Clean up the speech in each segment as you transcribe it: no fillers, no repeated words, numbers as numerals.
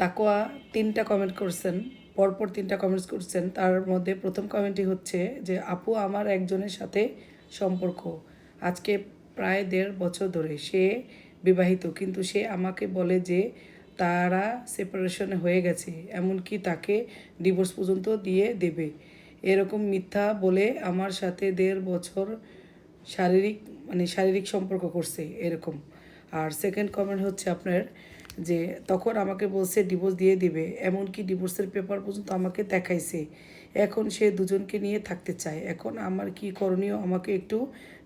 তাকোয়া 3টা কমেন্ট করছেন, পরপর 3টা কমেন্টস করছেন। তার মধ্যে প্রথম কমেন্টটি হচ্ছে যে আপু আমার একজনের সাথে সম্পর্ক আজকে প্রায় 1.5 বছর ধরে। সে বিবাহিত, কিন্তু সে আমাকে বলে যে তারা সেপারেশন হয়ে গেছে, এমনকি তাকে ডিভোর্স পর্যন্ত দিয়ে দেবে। এরকম মিথ্যা বলে আমার সাথে 1.5 বছর শারীরিক সম্পর্ক করছে এরকম। আর সেকেন্ড কমেন্ট হচ্ছে আপনার যে তখন আমাকে বলছে ডিভোর্স দিয়ে দিবে, এমনকি ডিভোর্সের পেপার পর্যন্ত আমাকে দেখাইছে। এখন সে দুজনকে নিয়ে থাকতে চায়। এখন আমার কি করণীয় আমাকে একটু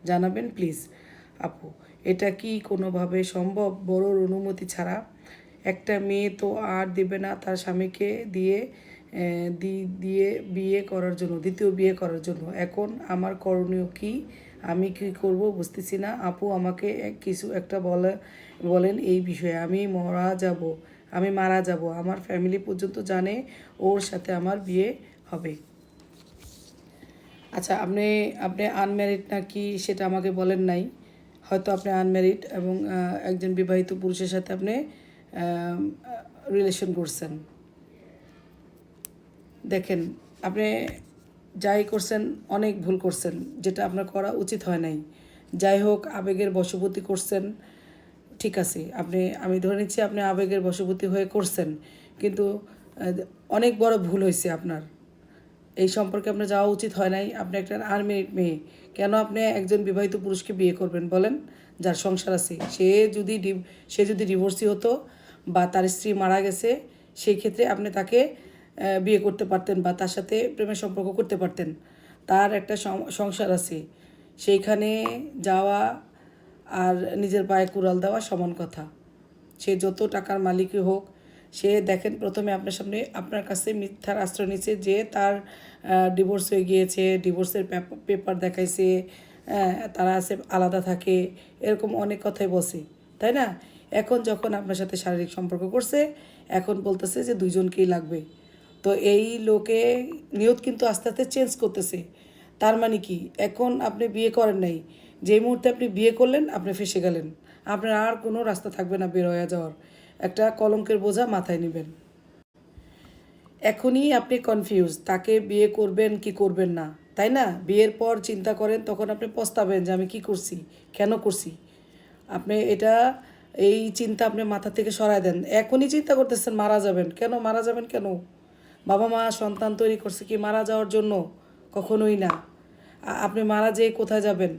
জানাবেন প্লিজ আপু। এটা কি কোনোভাবে সম্ভব বড়োর অনুমতি ছাড়া? একটা মেয়ে তো আর দেবে না তার স্বামীকে দিয়ে দিয়ে বিয়ে করার জন্য, দ্বিতীয় বিয়ে করার জন্য। এখন আমার করণীয় কি? আমি কি করব বুঝতেছি না আপু। আমাকে কিছু একটা বলেন এই বিষয়ে। আমি মারা যাব, আমার ফ্যামিলি পর্যন্ত জানে ওর সাথে আমার বিয়ে হবে। আচ্ছা, আপনি আপনি আনম্যারিড নাকি সেটা আমাকে বলেন নাই। হয়তো আপনি আনম্যারিড এবং একজন বিবাহিত পুরুষের সাথে আপনি রিলেশন করছেন। দেখেন, আপনি যাই করছেন অনেক ভুল করছেন, যেটা আপনার করা উচিত হয় নাই। যাই হোক, আবেগের বশবর্তী করছেন, ঠিক আছে। আমি ধরে নিচ্ছি আপনি আবেগের বশবর্তী হয়ে করছেন, কিন্তু অনেক বড় ভুল হয়েছে আপনার। এই সম্পর্কে আপনার যাওয়া উচিত হয় নাই। আপনি একটা আনম্যারিড মেয়ে, কেন আপনি একজন বিবাহিত পুরুষকে বিয়ে করবেন বলেন, যার সংসার আছে? সে যদি ডিভোর্সি হতো বা তার স্ত্রী মারা গেছে, সেই ক্ষেত্রে আপনি তাকে বিয়ে করতে পারতেন বা তার সাথে প্রেমের সম্পর্ক করতে পারতেন। তার একটা সংসার আছে, সেইখানে যাওয়া আর নিজের পায়ে কুড়াল দেওয়া সমান কথা। সে যত টাকার মালিকই হোক, সে দেখেন প্রথমে আপনার কাছে মিথ্যার আশ্রয় নিচ্ছে যে তার ডিভোর্স হয়ে গিয়েছে, ডিভোর্সের পেপার দেখাইছে, তারা আছে আলাদা থাকে, এরকম অনেক কথাই বসে, তাই না? এখন যখন আপনার সাথে শারীরিক সম্পর্ক করছে, এখন বলতেছে যে দুইজনকেই লাগবে। তো এই লোকে নিয়ত কিন্তু আস্তে আস্তে চেঞ্জ করতেছে। তার মানে কি, এখন আপনি বিয়ে করেন নাই, যেই মুহূর্তে আপনি বিয়ে করলেন আপনি ফেসে গেলেন। আপনার আর কোনো রাস্তা থাকবে না বের হয়ে যাওয়ার। একটা কলঙ্কের বোঝা মাথায় নেবেন। এখনই আপনি কনফিউজ, তাকে বিয়ে করবেন কি করবেন না, তাই না? বিয়ের পর চিন্তা করেন, তখন আপনি পস্তাবেন যে আমি কি করছি, কেন করছি। আপনি এই চিন্তা আপনি মাথা থেকে সরায় দেন। এখনই চিন্তা করতেছেন মারা যাবেন, কেন মারা যাবেন কেন? বাবা মা সন্তান তৈরি করছে কি মারা যাওয়ার জন্য? কখনোই না। আপনি মারা যেয়ে কোথায় যাবেন?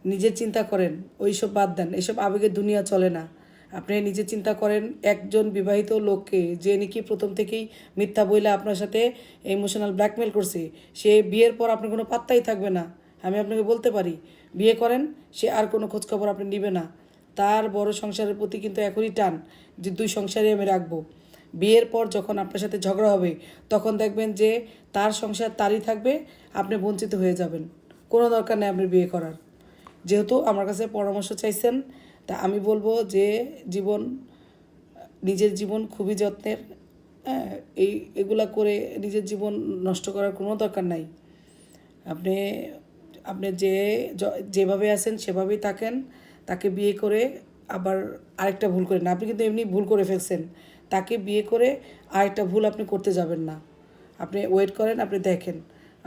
নিজের চিন্তা করেন, ওইসব বাদ দেন, এসব আবেগের দুনিয়া চলে না। আপনি নিজে চিন্তা করেন, একজন বিবাহিত লোককে যে নাকি প্রথম থেকেই মিথ্যা বইলে আপনার সাথে ইমোশনাল ব্ল্যাকমেল করছে, সে বিয়ের পর আপনার কোনো পাত্তাই থাকবে না। আমি আপনাকে বলতে পারি, বিয়ে করেন, সে আর কোনো খোঁজখবর আপনি নেবে না। তার বড় সংসারের প্রতি কিন্তু এখনই টান যে 2 সংসারই আমি রাখবো। বিয়ের পর যখন আপনার সাথে ঝগড়া হবে, তখন দেখবেন যে তার সংসার তারই থাকবে, আপনি বঞ্চিত হয়ে যাবেন। কোনো দরকার নেই আপনার বিয়ে করার। যেহেতু আমার কাছে পরামর্শ চাইছেন, তা আমি বলবো যে নিজের জীবন খুবই যত্নের। হ্যাঁ, এগুলা করে নিজের জীবন নষ্ট করার কোনো দরকার নাই। আপনি আপনি যেভাবে আছেন সেভাবেই থাকেন। তাকে বিয়ে করে আবার আরেকটা ভুল করেন না। আপনি কিন্তু এমনি ভুল করে ফেলছেন, তাকে বিয়ে করে আরেকটা ভুল আপনি করতে যাবেন না। আপনি ওয়েট করেন, আপনি দেখেন।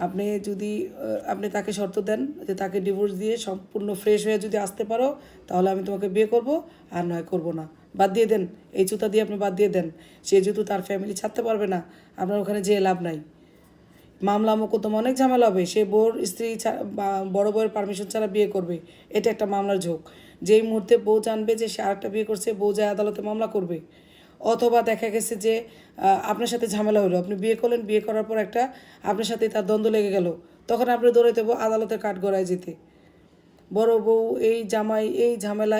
আপনি যদি আপনি তাকে শর্ত দেন যে তাকে ডিভোর্স দিয়ে সম্পূর্ণ ফ্রেশ হয়ে যদি আসতে পারো, তাহলে আমি তোমাকে বিয়ে করব, আর নয় করব না। বাদ দিয়ে দেন, এই জুতা দিয়ে আপনি বাদ দিয়ে দেন। সে যেহেতু তার ফ্যামিলি ছাড়তে পারবে না, আপনার ওখানে যেয়ে লাভ নাই। মামলা মোকদ্দমা অনেক ঝামেলা হবে। সে স্ত্রী বা বড় বউয়ের পারমিশন ছাড়া বিয়ে করবে, এটা একটা মামলার ঝোঁক। যেই মুহূর্তে বউ জানবে যে সে আরেকটা বিয়ে করছে, বউ যায় আদালতে মামলা করবে। অথবা দেখা গেছে যে আপনার সাথে ঝামেলা হলো, আপনি বিয়ে করলেন, বিয়ে করার পর আপনার সাথে তার দ্বন্দ্ব লেগে গেল, তখন আপনি দৌড়াইতে আদালতের কাঠগড়ায় যেতে। বড় বউ, এই জামাই, এই ঝামেলা,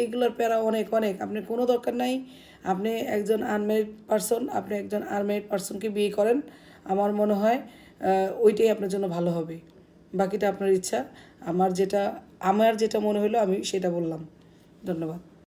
এগুলোর প্যারা অনেক অনেক। আপনার কোনো দরকার নাই। আপনি একজন আনম্যারিড পার্সনকে বিয়ে করেন। আমার মনে হয় ওইটাই আপনার জন্য ভালো হবে। বাকিটা আপনার ইচ্ছা। আমার যেটা মনে হলো আমি সেটা বললাম। ধন্যবাদ।